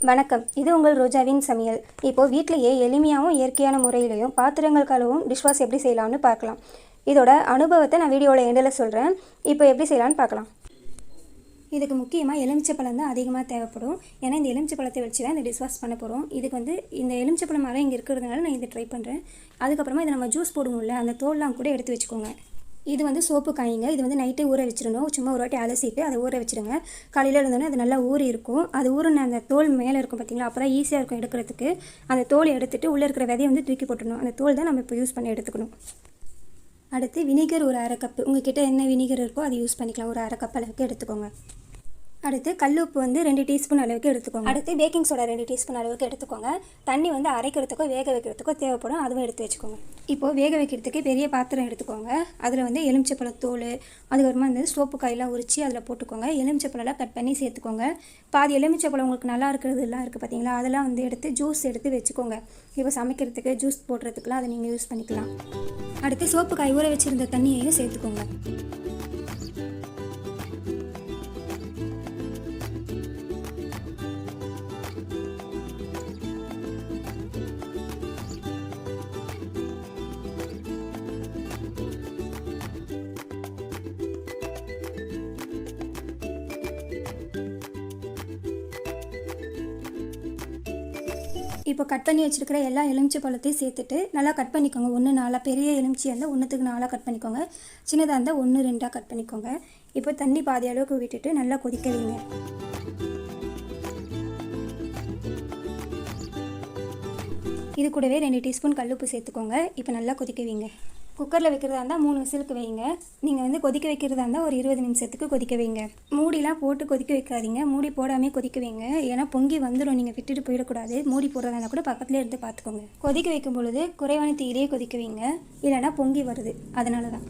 வணக்கம். இது உங்கள் ரோஜாவின் சமையல். இப்போது வீட்டிலேயே எளிமையாகவும் இயற்கையான முறையிலையும் பாத்திரங்கள் கழுவும் டிஷ்வாஷ் எப்படி செய்யலாம்னு பார்க்கலாம். இதோட அனுபவத்தை நான் வீடியோவில் எண்டில் சொல்கிறேன். இப்போ எப்படி செய்யலான்னு பார்க்கலாம். இதுக்கு முக்கியமாக எலுமிச்சைப்பழம் தான் அதிகமாக தேவைப்படும். ஏன்னா இந்த எலுமிச்சைப்பழத்தை வச்சு தான் இந்த டிஷ்வாஷ் பண்ண போகிறோம். இதுக்கு இந்த எலுமிச்சைப்பழம் மரம் இங்கே இருக்கிறதுனால நான் இதை ட்ரை பண்ணுறேன். அதுக்கப்புறமா இதை நம்ம ஜூஸ் போடுவோம்ல, அந்த தோல்லாம் கூட எடுத்து வச்சுக்கோங்க. இது சோப்பு காய்ங்க. இது நைட்டே ஊற வச்சிடணும். சும்மா ஒரு வாட்டி அலசிட்டு அதை ஊற வச்சுருங்க. காலையில் இருந்தோன்னே அது நல்லா ஊறி இருக்கும். அது ஊறின அந்த தோல் மேலே இருக்கும் பார்த்தீங்களா, அப்போ தான் ஈஸியாக இருக்கும் எடுக்கிறதுக்கு. அந்த தோல் எடுத்துகிட்டு உள்ளே இருக்கிற விதையை தூக்கி போட்டுடணும். அந்த தோல் தான் நம்ம இப்போ யூஸ் பண்ணி எடுத்துக்கணும். அடுத்து வினிகர் ஒரு அரை கப்பு. உங்கள்கிட்ட என்ன வினிகர் இருக்கோ அதை யூஸ் பண்ணிக்கலாம். ஒரு அரை கப் அளவுக்கு எடுத்துக்கோங்க. அடுத்து கல்லுப்பு 2 டீஸ்பூன் அளவுக்கு எடுத்துக்கோங்க. அடுத்து பேக்கிங் சோடா 2 டீஸ்பூன் அளவுக்கு எடுத்துக்கோங்க. தண்ணி அரைக்கிறதுக்கோ வேக வைக்கிறதுக்கோ தேவைப்படும். அதுவும் எடுத்து வச்சுக்கோங்க. இப்போது வேக வைக்கிறதுக்கு பெரிய பாத்திரம் எடுத்துக்கோங்க. அதில் எலுமிச்சைப்பழம் தோல், அதுக்கப்புறமா சோப்பு காயெல்லாம் உரித்து அதில் போட்டுக்கோங்க. எலுமிச்சைப்பழம்லாம் கட் பண்ணி சேர்த்துக்கோங்க. பாதி எலுமிச்சைப்பழம் உங்களுக்கு நல்லா இருக்கிறதுலாம் இருக்குது பார்த்தீங்களா, அதெல்லாம் எடுத்து ஜூஸ் எடுத்து வச்சுக்கோங்க. இப்போ சமைக்கிறதுக்கு ஜூஸ் போடுறதுக்குலாம் அதை நீங்கள் யூஸ் பண்ணிக்கலாம். அடுத்து சோப்பு காய் ஊற வச்சுருந்த தண்ணியையும் சேர்த்துக்கோங்க. இப்போ கட் பண்ணி வச்சுருக்கிற எல்லா எலுமிச்சை பழத்தையும் சேர்த்துட்டு நல்லா கட் பண்ணிக்கோங்க. 1/4 பெரிய எலுமிச்சியாக இருந்தால் 1க்கு 4 கட் பண்ணிக்கோங்க. சின்னதாக இருந்தால் 1 2 கட் பண்ணிக்கோங்க. இப்போ தண்ணி பாதி அளவுக்கு விட்டுட்டு நல்லா கொதிக்க வைங்க. இது கூடவே 2 டீஸ்பூன் கல்லுப்பு சேர்த்துக்கோங்க. இப்போ நல்லா கொதிக்க வைங்க. குக்கரில் வைக்கிறதா இருந்தால் 3 விசிலுக்கு வைங்க. நீங்கள் கொதிக்க வைக்கிறதா இருந்தால் ஒரு 20 நிமிஷத்துக்கு கொதிக்க வைங்க. மூடிலாம் போட்டு கொதிக்க வைக்காதீங்க. மூடி போடாமே கொதிக்க வைங்க. ஏன்னா பொங்கி வந்துடும். நீங்கள் விட்டுட்டு போயிடக்கூடாது. மூடி போடுறதா இருந்தால் கூட பக்கத்துலேயே இருந்து பார்த்துக்கோங்க. கொதிக்க வைக்கும் பொழுது குறைவான தீயிலே கொதிக்க வைங்க. இல்லைன்னா பொங்கி வருது, அதனால தான்.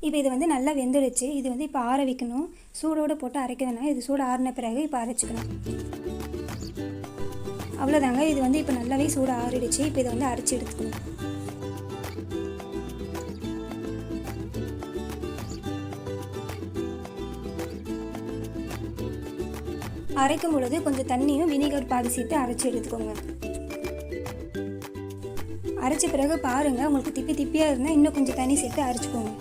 இப்போ இது நல்லா வெந்துடுச்சு. இது இப்போ ஆற வைக்கணும். சூடோடு போட்டு அரைக்க வேணாம். இது சூடு ஆறின பிறகு இப்போ அரைச்சிக்கணும். அவ்வளோதாங்க. இது இப்போ நல்லாவே சூடு ஆறிடுச்சு. இப்போ இதை அரைச்சி எடுத்துக்கணும். அரைக்கும் பொழுது கொஞ்சம் தண்ணியும் வினிகர் பாதி சேர்த்து அரைச்சி எடுத்துக்கோங்க. அரைச்ச பிறகு பாருங்கள், உங்களுக்கு திப்பி திப்பியாக இருந்தால் இன்னும் கொஞ்சம் தண்ணி சேர்த்து அரைச்சிக்கோங்க.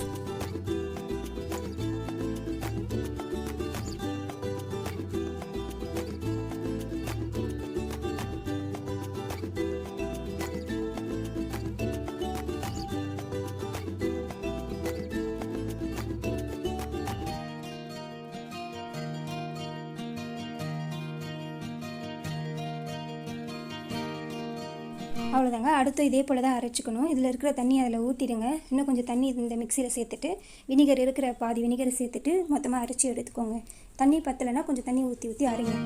அவ்வளோதாங்க. அடுத்து இதே போல் தான் அரைச்சிக்கணும். இதில் இருக்கிற தண்ணி அதில் ஊற்றிடுங்க. இன்னும் கொஞ்சம் தண்ணி இந்த மிக்சியில் சேர்த்துட்டு வினிகர் இருக்கிற பாதி வினிகரை சேர்த்துட்டு மொத்தமாக அரைச்சி எடுத்துக்கோங்க. தண்ணி பத்தலைன்னா கொஞ்சம் தண்ணி ஊற்றி அரைங்க.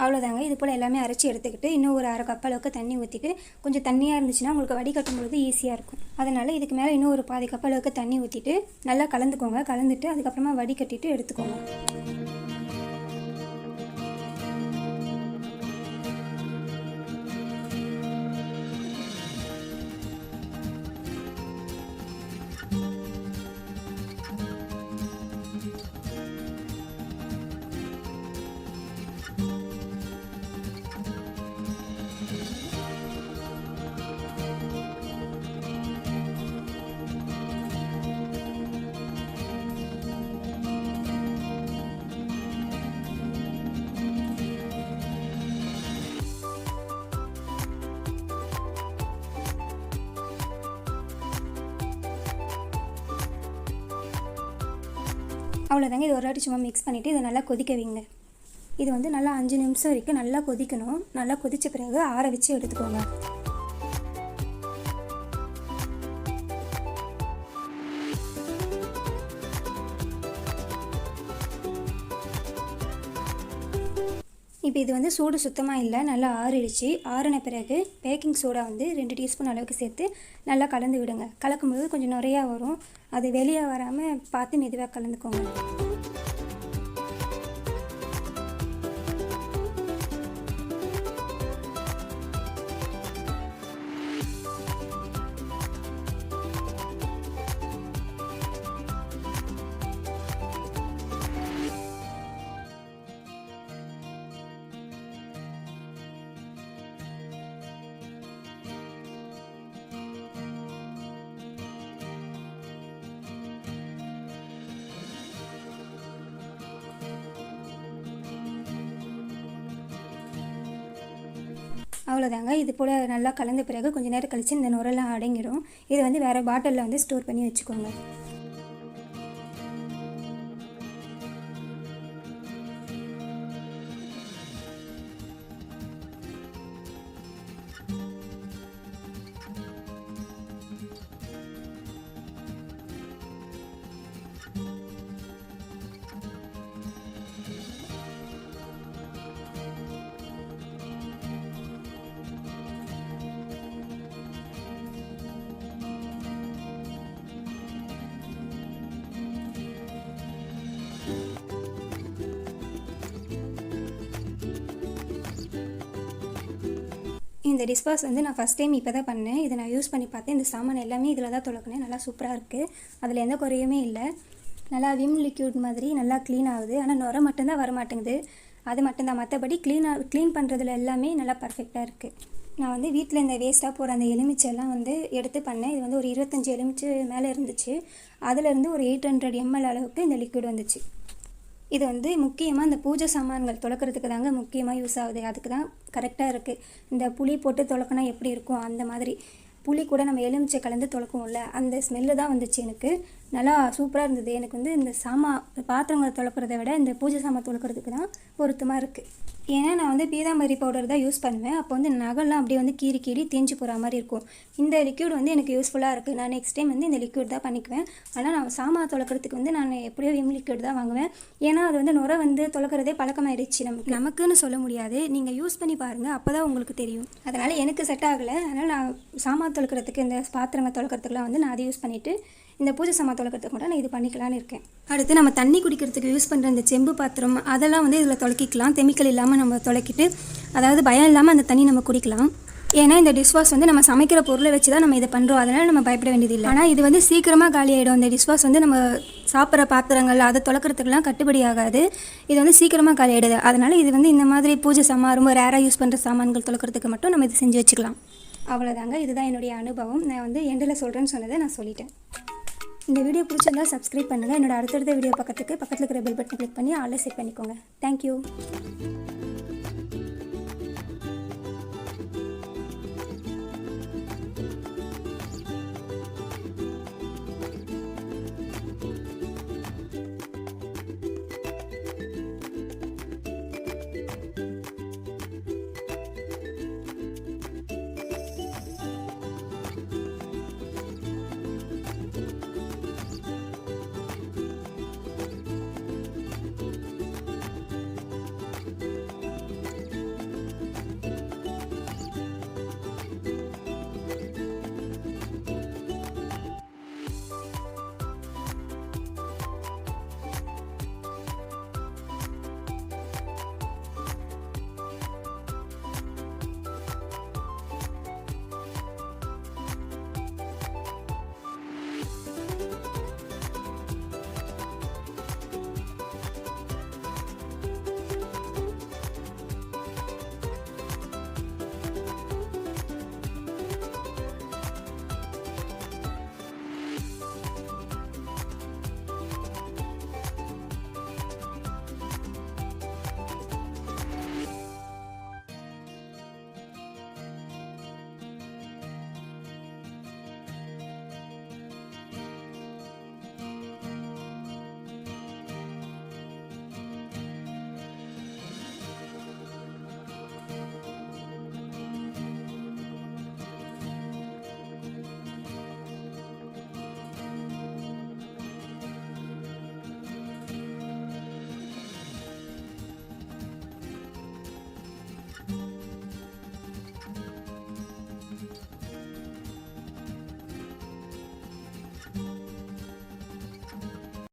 அவ்வளோதாங்க. இது போல் எல்லாமே அரைச்சி எடுத்துக்கிட்டு இன்னும் ஒரு அரை கப் அளவுக்கு தண்ணி ஊற்றிட்டு, கொஞ்சம் தண்ணியாக இருந்துச்சுன்னா உங்களுக்கு வடிகட்டும் பொழுது ஈஸியாக இருக்கும். அதனால் இதுக்கு மேலே இன்னும் ஒரு பாதி கப் அளவுக்கு தண்ணி ஊற்றிட்டு நல்லா கலந்துக்கோங்க. கலந்துட்டு அதுக்கப்புறமா வடிகட்டிட்டு எடுத்துக்கோங்க. அவ்வளோதாங்க. இது ஒரு வாட்டி சும்மா மிக்ஸ் பண்ணிவிட்டு இதை நல்லா கொதிக்க வைங்க. இது நல்லா 5 நிமிஷம் வரைக்கும் நல்லா கொதிக்கணும். நல்லா கொதித்த பிறகு ஆற வச்சு எடுத்துக்கோங்க. இப்போ இது வந்து சூடு சுத்தமாக இல்லை, நல்லா ஆறிடுச்சு. ஆறின பிறகு பேக்கிங் சோடா வந்து 2 டீஸ்பூன் அளவுக்கு சேர்த்து நல்லா கலந்து விடுங்க. கலக்கும்போது கொஞ்சம் நிறையா வரும், அது வெளியே வராமல் பார்த்து மெதுவாக கலந்துக்கோங்க. அவ்வளோதாங்க. இது போல் நல்லா கலந்த பிறகு கொஞ்சம் நேரம் கழித்து இந்த நுரெல்லாம் அடங்கிடும். இதை வந்து வேறு பாட்டிலில் வந்து ஸ்டோர் பண்ணி வச்சுக்கோங்க. இந்த டிஷ்வாஷ் வந்து நான் ஃபஸ்ட் டைம் இப்போ தான் பண்ணேன். இதை நான் யூஸ் பண்ணி பார்த்தேன். இந்த சாமான் எல்லாமே இதில் தான் துலக்கினேன். நல்லா சூப்பராக இருக்குது, அதில் எந்த குறையுமே இல்லை. நல்லா விம் லிக்யூட் மாதிரி நல்லா க்ளீன் ஆகுது. ஆனால் நுரை மட்டும்தான் வரமாட்டேங்குது, அது மட்டும்தான். மற்றபடி க்ளீன் பண்ணுறதுல எல்லாமே நல்லா பர்ஃபெக்டாக இருக்குது. நான் வந்து வீட்டில் இந்த வேஸ்ட்டாக போகிற அந்த எலுமிச்செல்லாம் வந்து எடுத்து பண்ணேன். இது வந்து ஒரு 25 எலுமிச்சை மேலே இருந்துச்சு. அதிலேருந்து ஒரு 800 ml அளவுக்கு இந்த லிக்விட் வந்துச்சு. இது வந்து முக்கியமாக இந்த பூஜை சாமான்கள் துலக்கிறதுக்கு தாங்க முக்கியமாக யூஸ் ஆகுது. அதுக்கு தான் கரெக்டாக இருக்குது. இந்த புளி போட்டு துலக்கினா எப்படி இருக்கும் அந்த மாதிரி புளி கூட நம்ம எலுமிச்சை கலந்து துலக்குவோம்ல, அந்த ஸ்மெல்லு தான் வந்துச்சு எனக்கு. நல்லா சூப்பராக இருந்தது. எனக்கு வந்து இந்த பாத்திரங்களை துலக்கிறத விட இந்த பூஜை சாமான் துலக்கிறதுக்கு தான் பொருத்தமாக இருக்குது. ஏன்னா நான் வந்து பீதாம்பரி பவுடர் தான் யூஸ் பண்ணுவேன். அப்போ வந்து நகைலாம் அப்படியே வந்து கீறி தேஞ்சு போகிற மாதிரி இருக்கும். இந்த லிக்யூட் வந்து எனக்கு யூஸ்ஃபுல்லாக இருக்குது. நான் நெக்ஸ்ட் டைம் வந்து இந்த லிக்யூட் தான் பண்ணிக்குவேன். ஆனால் நான் சாமான் துலக்கிறதுக்கு வந்து நான் எப்படியோ விம் லிக்யூட் தான் வாங்குவேன். ஏன்னா அது வந்து நுரை வந்து துலக்கிறதே பழக்கமாயிடுச்சு. நமக்குன்னு சொல்ல முடியாது, நீங்கள் யூஸ் பண்ணி பாருங்கள், அப்போ தான் உங்களுக்கு தெரியும். அதனால் எனக்கு செட் ஆகலை. அதனால் நான் சாமான் துலக்கிறதுக்கு இந்த பாத்திரங்கள் துலக்கிறதுக்குலாம் வந்து நான் அதை யூஸ் பண்ணிவிட்டு இந்த பூஜை சாமான் துலக்கிறதுக்கு கூட நான் இது பண்ணிக்கலான்னு இருக்கேன். அடுத்து நம்ம தண்ணி குடிக்கிறதுக்கு யூஸ் பண்ணுற இந்த செம்பு பாத்திரம் அதெல்லாம் வந்து இதில் துலக்கிக்கலாம். கெமிக்கல் இல்லாமல் நம்ம துலக்கிட்டு, அதாவது பயம் இல்லாமல் அந்த தண்ணி நம்ம குடிக்கலாம். ஏன்னா இந்த டிஷ்வாஷ் வந்து நம்ம சமைக்கிற பொருளை வச்சு தான் நம்ம இதை பண்ணுறோம். அதனால் நம்ம பயப்பட வேண்டியதில்லை. ஆனால் இது வந்து சீக்கிரமாக காலி ஆகிடும். இந்த டிஷ்வாஷ் வந்து நம்ம சாப்பிட்ற பாத்திரங்கள் அதை துலக்கிறதுக்குலாம் கட்டுப்படி ஆகாது. இது வந்து சீக்கிரமாக காலி ஆகிடுது. அதனால் இது வந்து இந்த மாதிரி பூஜை சாமான் ரொம்ப ரேராக யூஸ் பண்ணுற சாமான்கள் துலக்கிறதுக்கு மட்டும் நம்ம இது செஞ்சு வச்சுக்கலாம். அவ்வளோதாங்க. இதுதான் என்னுடைய அனுபவம். நான் வந்து எண்டில் சொல்கிறேன்னு சொன்னதை நான் சொல்லிட்டேன். இந்த வீடியோ பிடிச்சிருந்தால் சப்ஸ்கிரைப் பண்ணுங்கள். என்னோட அடுத்தடுத்த வீடியோ பக்கத்தில் இருக்கிற பெல் பட்டன் கிளிக் பண்ணி ஆல்ல செட் பண்ணிக்கோங்க. தேங்க்யூ.